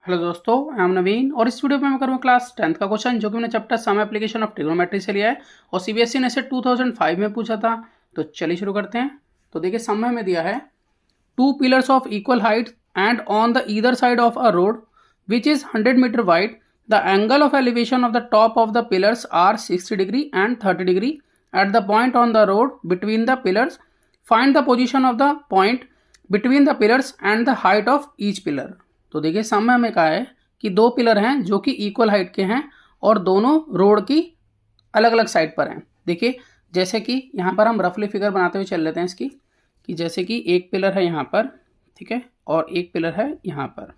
Hello दोस्तों, I am नवीन और इस वीडियो में मैं करूँगा क्लास 10th का क्वेश्चन जो कि मैंने chapter some application of trigonometry से लिया है और सीबीएसई ने इसे 2005 में पूछा था। तो चलिए शुरू करते हैं। तो देखिए समय में दिया है 2 pillars of equal height and on the either side of a road which is 100 meter wide, the angle of elevation of the top of the pillars are 60 degree and 30 degree at the point on the road between the pillars. Find the position of the point between the pillars and the height of each pillar. तो देखिए समय में कहा है कि दो pillar हैं जो कि इक्वल हाइट के हैं और दोनों रोड की अलग अलग साइड पर हैं। देखिए जैसे कि यहाँ पर हम रफली फिगर बनाते हुए चल लेते हैं इसकी, कि जैसे कि एक पिलर है यहाँ पर, ठीक है, और एक पिलर है यहाँ पर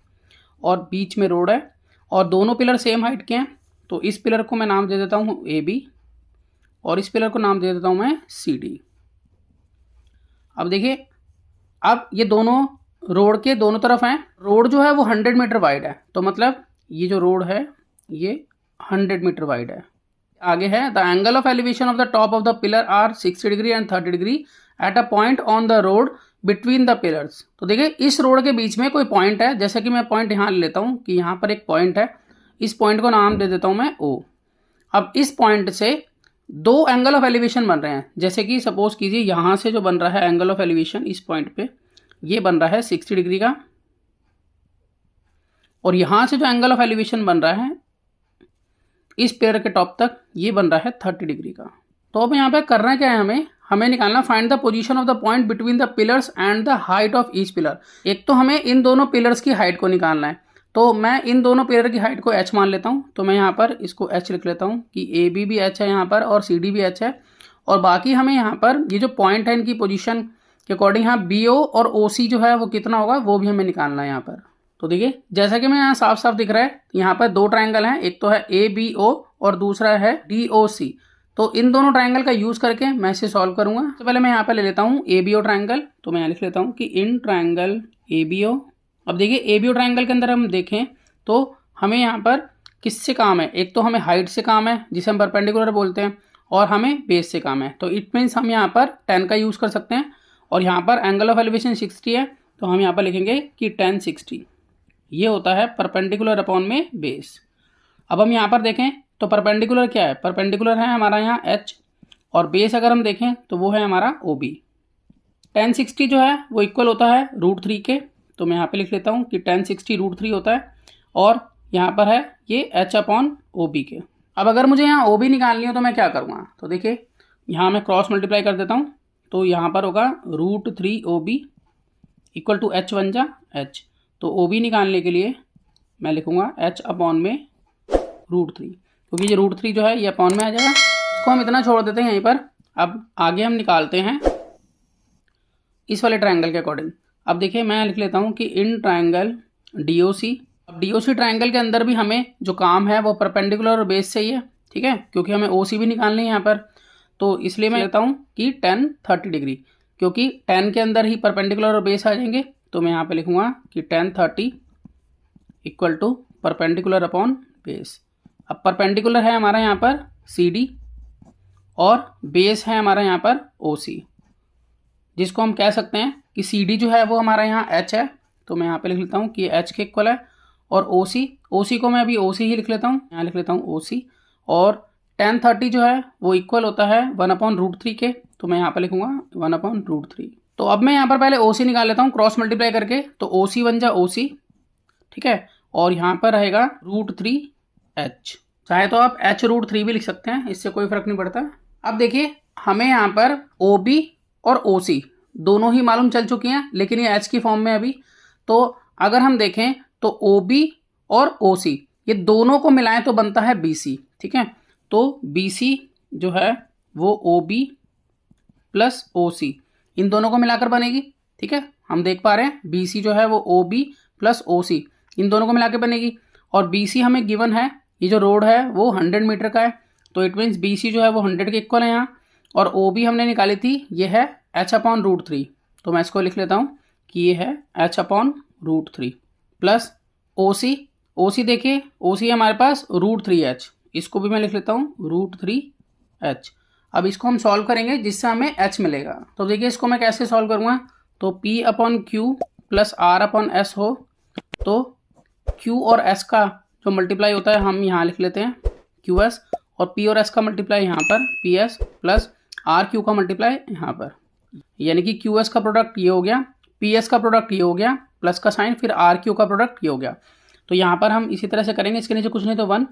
और बीच में रोड है और दोनों पिलर सेम हाइट के हैं। तो इस पिलर को मैं नाम दे देता हूँ AB और इस पिलर को नाम दे देता हूँ मैं CD। अब देखिए, अब ये दोनों रोड के दोनों तरफ हैं। रोड जो है वो 100 मीटर वाइड है, तो मतलब ये जो रोड है ये 100 मीटर वाइड है। आगे है the angle of elevation of the top of the pillar are 60 degree and 30 degree at a point on the road between the pillars. तो देखिए इस रोड के बीच में कोई पॉइंट है, जैसे कि मैं पॉइंट यहाँ ले लेता हूँ कि यहाँ पर एक पॉइंट है, इस पॉइंट को नाम दे देता हूँ मैं O। अब इस पॉइंट से दो एंगल ऑफ एलिवेशन बन रहे हैं, जैसे कि सपोज कीजिए यहाँ से जो बन रहा है एंगल ऑफ एलिवेशन इस पॉइंट पे ये बन रहा है 60 डिग्री का और यहां से जो एंगल ऑफ एलिवेशन बन रहा है इस पेड़ के टॉप तक ये बन रहा है 30 डिग्री का। तो अब यहाँ पे करना क्या है, हमें निकालना find the position of the point between the pillars and the height of each pillar. एक तो हमें इन दोनों पिलर्स की हाइट को निकालना है, तो मैं इन दोनों पिलर की हाइट को h मान लेता हूँ। तो मैं यहाँ पर इसको h लिख लेता हूँ कि AB भी h है यहाँ पर और CD भी h है और बाकी हमें यहाँ पर ये जो पॉइंट है इनकी पोजीशन के अकॉर्डिंग यहाँ BO और OC जो है वो कितना होगा वो भी हमें निकालना है यहाँ पर। तो देखिए जैसा कि मैं यहाँ साफ साफ दिख रहा है, यहाँ पर दो ट्रायंगल हैं, एक तो है ABO और दूसरा है DOC। तो इन दोनों ट्रायंगल का यूज करके मैं इसे सॉल्व करूंगा। तो पहले मैं यहाँ पर ले लेता हूँ ABO ट्रायंगल। तो मैं यहाँ लिख लेता हूँ कि इन ट्रायंगल ABO। अब देखिए ABO ट्रायंगल के अंदर हम देखें तो हमें यहाँ पर किससे काम है, एक तो हमें हाइट से काम है जिसे हम परपेंडिकुलर बोलते हैं और हमें बेस से काम है। तो इट मीन्स हम यहाँ पर 10 का यूज कर सकते हैं और यहाँ पर एंगल ऑफ एलिवेशन 60 है, तो हम यहाँ पर लिखेंगे कि 10 60 ये होता है परपेंडिकुलर अपॉन में बेस। अब हम यहाँ पर देखें तो परपेंडिकुलर क्या है, परपेंडिकुलर है हमारा यहाँ h और बेस अगर हम देखें तो वो है हमारा OB। 10 60 जो है वो इक्वल होता है √3 के, तो मैं यहाँ पे लिख लेता हूँ कि 10 60 √3 होता है और यहाँ पर है ये h अपॉन OB के। अब अगर मुझे यहाँ OB निकालनी हो तो मैं क्या करूँगा, तो देखिए यहाँ मैं क्रॉस मल्टीप्लाई कर देता हूँ, तो यहाँ पर होगा √3 OB इक्वल टू h बन जा h। तो OB निकालने के लिए मैं लिखूंगा h अपॉन में √3, क्योंकि ये √3 जो है ये अपॉन में आ जाएगा। इसको हम इतना छोड़ देते हैं यहीं पर। अब आगे हम निकालते हैं इस वाले ट्रायंगल के अकॉर्डिंग। अब देखिए मैं लिख लेता हूँ कि इन ट्रायंगल DOC। अब DOC ट्रायंगल के अंदर भी हमें जो काम है वो परपेंडिकुलर और बेस से ही है, ठीक है, क्योंकि हमें OC भी निकालनी है यहाँ पर। तो इसलिए मैं लेता हूँ कि 10 30 डिग्री, क्योंकि 10 के अंदर ही परपेंडिकुलर और बेस आ जाएंगे। तो मैं यहाँ पे लिखूँगा कि 10 30 equal to perpendicular upon base. अब परपेंडिकुलर है हमारा यहाँ पर CD और बेस है हमारा यहाँ पर OC, जिसको हम कह सकते हैं कि CD जो है वो हमारा यहाँ H है। तो मैं यहाँ पे लिख लेता हूँ कि H के इक्वल है और OC को मैं अभी OC ही लिख लेता हूँ, यहाँ लिख लेता हूँ OC। और 10 30 जो है वो इक्वल होता है 1/√3 के, तो मैं यहाँ पे लिखूंगा 1/√3। तो अब मैं यहाँ पर पहले OC निकाल लेता हूँ क्रॉस मल्टीप्लाई करके, तो OC बन जा OC, ठीक है, और यहाँ पर रहेगा √3h। चाहे तो आप h√3 भी लिख सकते हैं, इससे कोई फर्क नहीं पड़ता। अब देखिए हमें यहाँ पर OB और OC दोनों ही मालूम चल चुकी हैं, लेकिन ये h की फॉर्म में अभी। तो अगर हम देखें तो OB और OC ये दोनों को मिलाएं तो बनता है BC, ठीक है। तो BC जो है वो OB प्लस OC इन दोनों को मिलाकर बनेगी, ठीक है। हम देख पा रहे हैं BC जो है वो OB प्लस OC इन दोनों को मिलाकर बनेगी और BC हमें गिवन है, ये जो रोड है वो 100 मीटर का है, तो इट मीन्स BC जो है वो 100 के इक्वल है यहाँ। और OB हमने निकाली थी, ये है h अपॉन √3, तो मैं इसको लिख लेता हूँ कि ये है h अपॉन √3 प्लस OC देखिए OC हमारे पास √3h, इसको भी मैं लिख लेता हूँ √3h। अब इसको हम सॉल्व करेंगे जिससे हमें h मिलेगा। तो देखिए इसको मैं कैसे सॉल्व करूँगा, तो P/Q प्लस R/S हो तो Q और S का जो मल्टीप्लाई होता है हम यहाँ लिख लेते हैं QS, और P और S का मल्टीप्लाई यहाँ पर PS प्लस RQ का मल्टीप्लाई यहाँ पर, यानी कि QS का प्रोडक्ट ये हो गया, PS का प्रोडक्ट ये हो गया, प्लस का साइन, फिर RQ का प्रोडक्ट ये हो गया। तो यहाँ पर हम इसी तरह से करेंगे, इसके नीचे कुछ नहीं तो 1।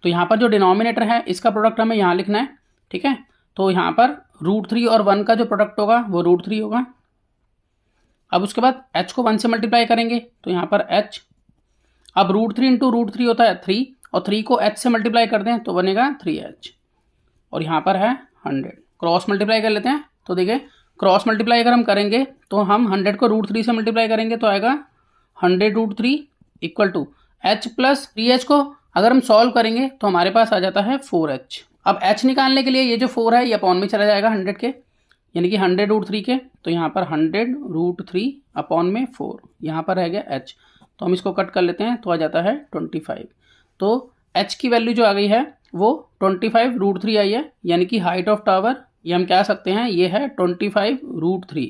तो यहाँ पर जो डिनोमिनेटर है इसका प्रोडक्ट हमें यहाँ लिखना है, ठीक है। तो यहाँ पर √3 और 1 का जो प्रोडक्ट होगा वो √3 होगा। अब उसके बाद h को 1 से मल्टीप्लाई करेंगे, तो यहाँ पर h, अब √3 इंटू √3 होता है 3, और 3 को h से मल्टीप्लाई कर दें तो बनेगा 3h, और यहाँ पर है 100। क्रॉस मल्टीप्लाई कर लेते हैं, तो देखिए क्रॉस मल्टीप्लाई अगर हम करेंगे तो हम 100 को √3 से मल्टीप्लाई करेंगे तो आएगा 100√3 equal to h plus 3h को अगर हम सॉल्व करेंगे तो हमारे पास आ जाता है 4h। अब h निकालने के लिए ये जो 4 है ये अपॉन में चला जाएगा 100 के, यानी कि 100√3 के, तो यहाँ पर 100√3 अपॉन में 4, यहाँ पर रह गया h, तो हम इसको कट कर लेते हैं तो आ जाता है 25। तो h की वैल्यू जो आ गई है वो 25√3 आई है, यानी कि हाइट ऑफ टावर ये हम कह सकते हैं ये है 25√3,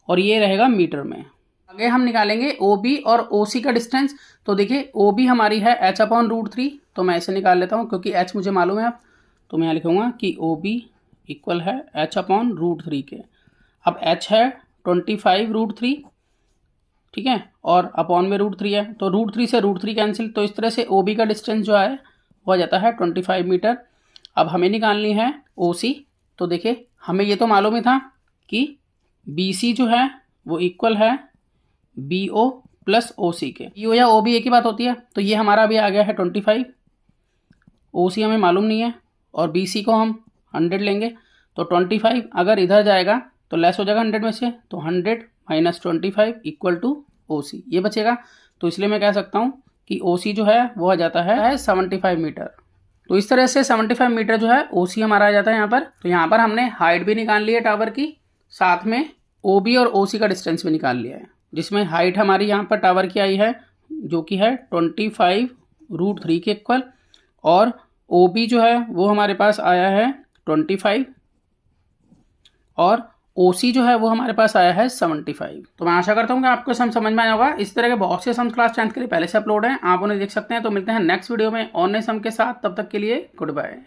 और ये रहेगा मीटर में। आगे हम निकालेंगे OB और OC का डिस्टेंस। तो देखिए OB हमारी है h/√3, तो मैं इसे निकाल लेता हूँ क्योंकि h मुझे मालूम है। अब तो मैं यहाँ लिखूँगा कि OB इक्वल है h/√3 के। अब h है 25√3, ठीक है, और अपॉन में √3 है, तो √3 से √3 कैंसिल, तो इस तरह से OB का डिस्टेंस जो है वो आ जाता है 25 मीटर। अब हमें निकालनी है OC। तो देखिए हमें ये तो मालूम ही था कि BC जो है वो इक्वल है BO प्लस OC के। BO या OB एक ही बात होती है, तो ये हमारा अभी आ गया है 25, OC हमें मालूम नहीं है, और BC को हम 100 लेंगे, तो 25 अगर इधर जाएगा तो लेस हो जाएगा 100 में से, तो 100 माइनस 25 इक्वल टू OC ये बचेगा। तो इसलिए मैं कह सकता हूँ कि OC जो है वो आ जाता है 75 मीटर। तो इस तरह से 75 मीटर जो है OC हमारा आ जाता है यहाँ पर। तो यहाँ पर हमने हाइट भी निकाल ली है टावर की, साथ में OB और OC का डिस्टेंस भी निकाल लिया है, जिसमें हाइट हमारी यहाँ पर टावर की आई है जो कि है 25√3 के इक्वल, और OB जो है वो हमारे पास आया है 25, और OC जो है वो हमारे पास आया है 75। तो मैं आशा करता हूँ कि आपको सम समझ में आया होगा। इस तरह के बहुत से सम क्लास 10th के लिए पहले से अपलोड हैं, आप उन्हें देख सकते हैं। तो मिलते हैं नेक्स्ट वीडियो में और नए सम के साथ, तब तक के लिए गुड बाय।